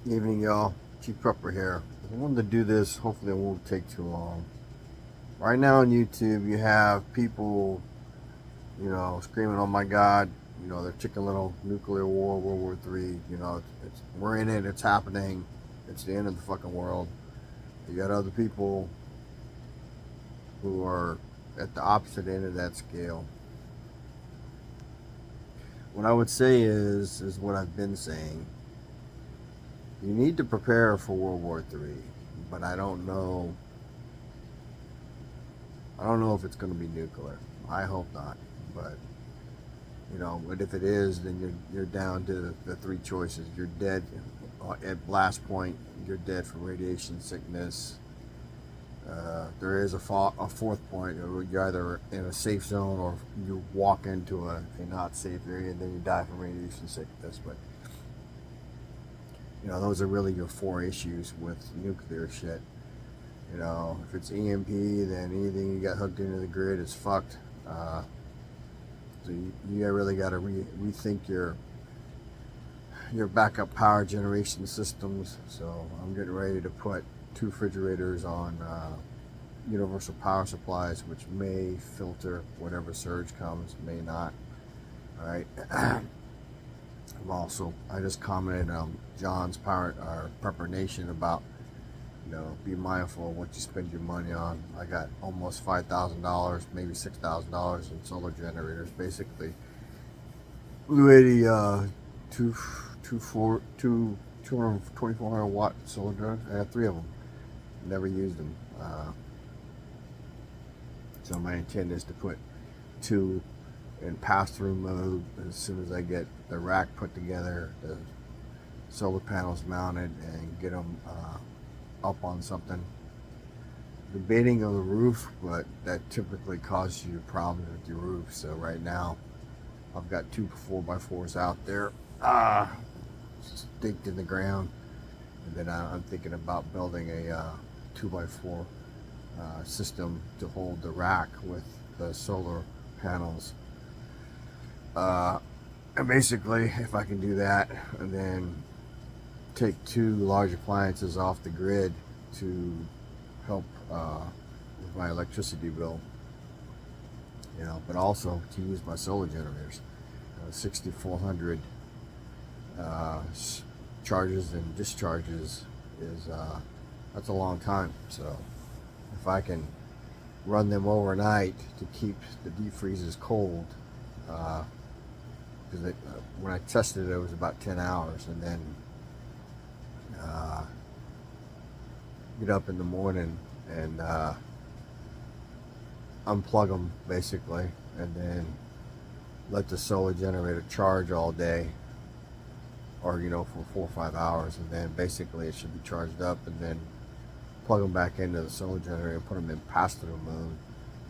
Evening, y'all. Chief Prepper here. I wanted to do this. Hopefully, it won't take too long. Right now on YouTube, you have people, screaming, "Oh my God!" Their Chicken Little nuclear war, World War III. We're in it. It's happening. It's the end of the fucking world. You got other people who are at the opposite end of that scale. What I would say is what I've been saying. You need to prepare for World War III, but I don't know. I don't know if it's going to be nuclear. I hope not, but but if it is, then you're down to the three choices. You're dead at blast point. You're dead from radiation sickness. There is a fourth point. You're either in a safe zone or you walk into a not safe area and then you die from radiation sickness. But those are really your four issues with nuclear shit. If it's EMP, then anything you got hooked into the grid is fucked. So you really got to rethink your backup power generation systems. So I'm getting ready to put 2 refrigerators on universal power supplies, which may filter whatever surge comes, may not. All right. I just commented on John's Prepper Nation about be mindful of what you spend your money on. I got almost $5,000, maybe $6,000 in solar generators. Basically, Blue 80 2,400 watt solar generators. I have 3 of them. Never used them. So my intent is to put 2 in pass-through mode as soon as I get the rack put together, the solar panels mounted, and get them up on something. Debating on the roof, but that typically causes you problems with your roof. So right now, I've got 2 4x4s out there, staked in the ground, and then I'm thinking about building a 2x4 system to hold the rack with the solar panels. And basically, if I can do that, and then take 2 large appliances off the grid to help with my electricity bill, but also to use my solar generators. 6,400 charges and discharges is that's a long time. So if I can run them overnight to keep the deep freezers cold, because when I tested it, it was about 10 hours, and then get up in the morning and unplug them basically, and then let the solar generator charge all day, or for 4 or 5 hours, and then basically it should be charged up, and then plug them back into the solar generator and put them in pass-through mode.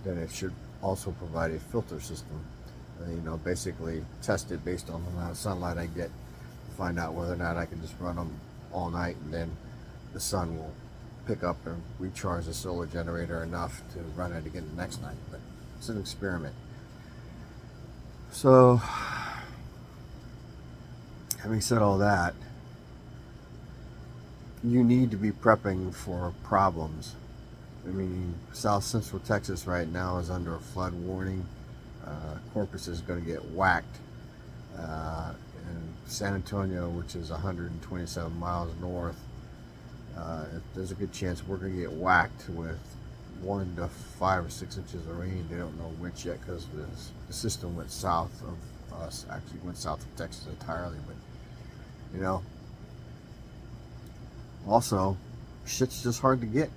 Then it should also provide a filter system. Basically test it based on the amount of sunlight I get to find out whether or not I can just run them all night, and then the sun will pick up and recharge the solar generator enough to run it again the next night. But it's an experiment. So, having said all that, you need to be prepping for problems. South Central Texas right now is under a flood warning. Corpus is going to get whacked. And San Antonio, which is 127 miles north, there's a good chance we're going to get whacked with 1 to 5 or 6 inches of rain. They don't know which yet, because the system went south of us. Actually went south of Texas entirely. But also, shit's just hard to get.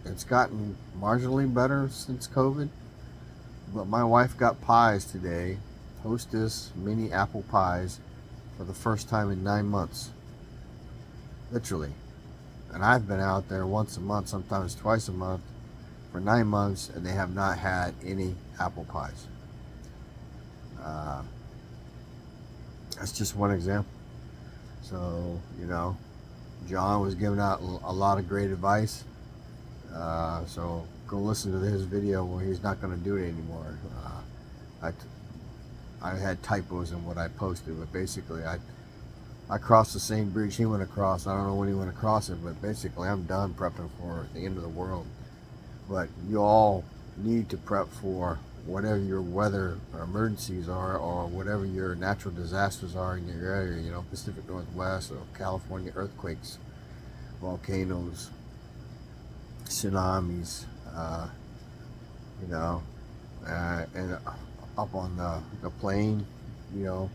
It's gotten marginally better since COVID, but my wife got pies today, Hostess mini apple pies, for the first time in 9 months. Literally. And I've been out there once a month, sometimes twice a month, for 9 months, and they have not had any apple pies. That's just one example. So, John was giving out a lot of great advice. So go listen to his video where he's not going to do it anymore. I had typos in what I posted, but basically I crossed the same bridge he went across. I don't know when he went across it, but basically I'm done prepping for the end of the world. But you all need to prep for whatever your weather or emergencies are, or whatever your natural disasters are in your area. You know, Pacific Northwest or California earthquakes, volcanoes, tsunamis, you know, and up on the plain, you know,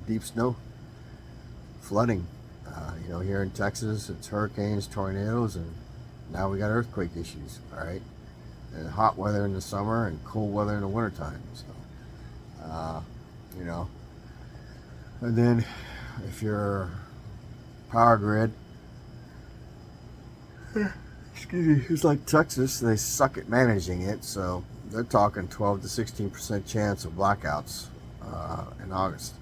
deep snow, flooding. You know, here in Texas, it's hurricanes, tornadoes, and now we got earthquake issues. All right, and hot weather in the summer and cold weather in the wintertime. So, you know, and then if your power grid, excuse me, it's like Texas, they suck at managing it. So they're talking 12 to 16% chance of blackouts in August.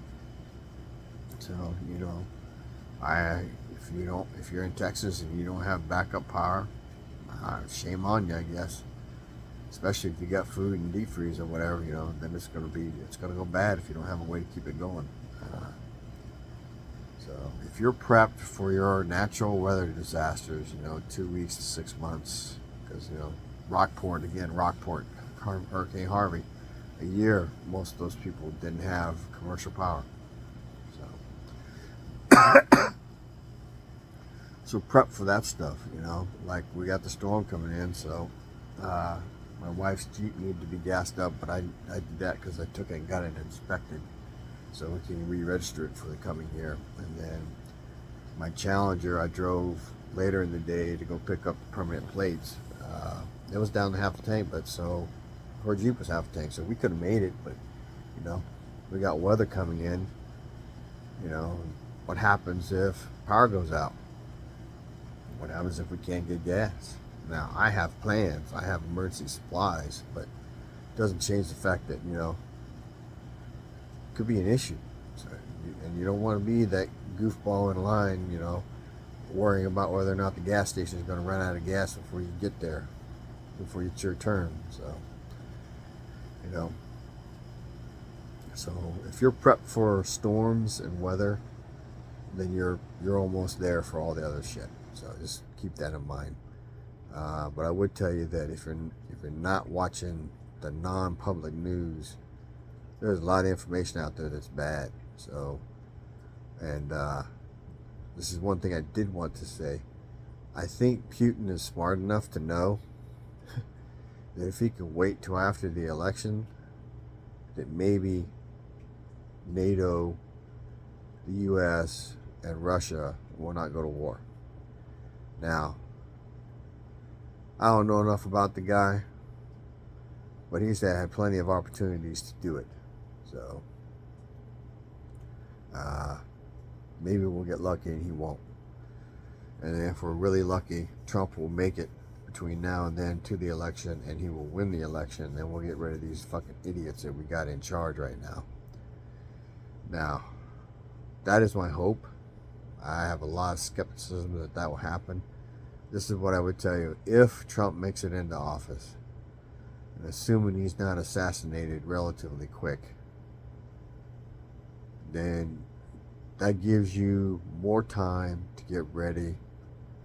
So, you know, if you're in Texas and you don't have backup power, shame on you, I guess. Especially if you got food and deep freeze or whatever, you know, then it's gonna go bad if you don't have a way to keep it going. So if you're prepped for your natural weather disasters, you know, 2 weeks to 6 months, because you know, Rockport, Hurricane Harvey, a year, most of those people didn't have commercial power. So prep for that stuff, you know. Like we got the storm coming in, so my wife's Jeep needed to be gassed up, but I did that because I took it and got it inspected, so we can re-register it for the coming year. And then my Challenger, I drove later in the day to go pick up the permanent plates. It was down to half the tank, but so her Jeep was half the tank, so we could have made it, but you know, we got weather coming in. You know, what happens if power goes out? What happens if we can't get gas? Now, I have plans, I have emergency supplies, but it doesn't change the fact that, you know, it could be an issue. So, and you don't want to be that goofball in line, you know, worrying about whether or not the gas station is going to run out of gas before you get there, before it's your turn. So, you know, so if you're prepped for storms and weather, then you're almost there for all the other shit. So just keep that in mind. But I would tell you that if you're not watching the non-public news, there's a lot of information out there that's bad. So, and this is one thing I did want to say. I think Putin is smart enough to know that if he could wait till after the election, that maybe NATO, the U.S., and Russia will not go to war. Now, I don't know enough about the guy, but he's had plenty of opportunities to do it. So, maybe we'll get lucky and he won't. And if we're really lucky, Trump will make it between now and then to the election, and he will win the election, and then we'll get rid of these fucking idiots that we got in charge right now. Now, that is my hope. I have a lot of skepticism that that will happen. This is what I would tell you. If Trump makes it into office, and assuming he's not assassinated relatively quick, then that gives you more time to get ready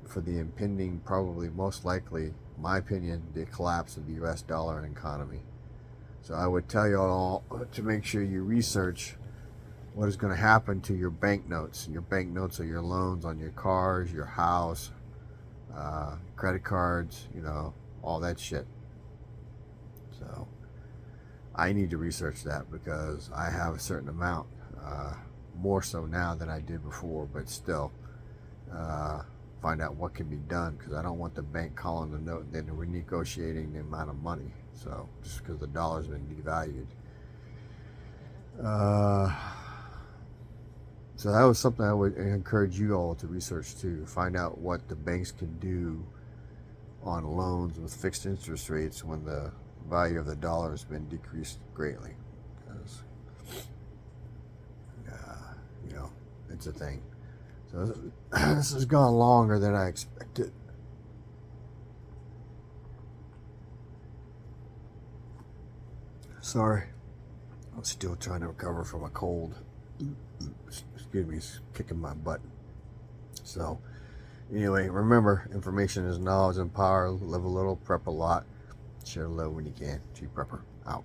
for the impending, probably most likely, my opinion, the collapse of the US dollar and economy. So I would tell you all to make sure you research what is going to happen to your banknotes. Your banknotes are your loans on your cars, your house, credit cards, you know, all that shit. So I need to research that because I have a certain amount, more so now than I did before, but still find out what can be done, because I don't want the bank calling the note and then renegotiating the amount of money. So just because the dollar's been devalued. So that was something I would encourage you all to research too. Find out what the banks can do on loans with fixed interest rates when the value of the dollar has been decreased greatly. Because, you know, it's a thing. So this has gone longer than I expected. Sorry. I'm still trying to recover from a cold. Excuse me, it's kicking my butt. So, anyway, remember, information is knowledge and power. Live a little, prep a lot. Share love when you can. G Prepper, out.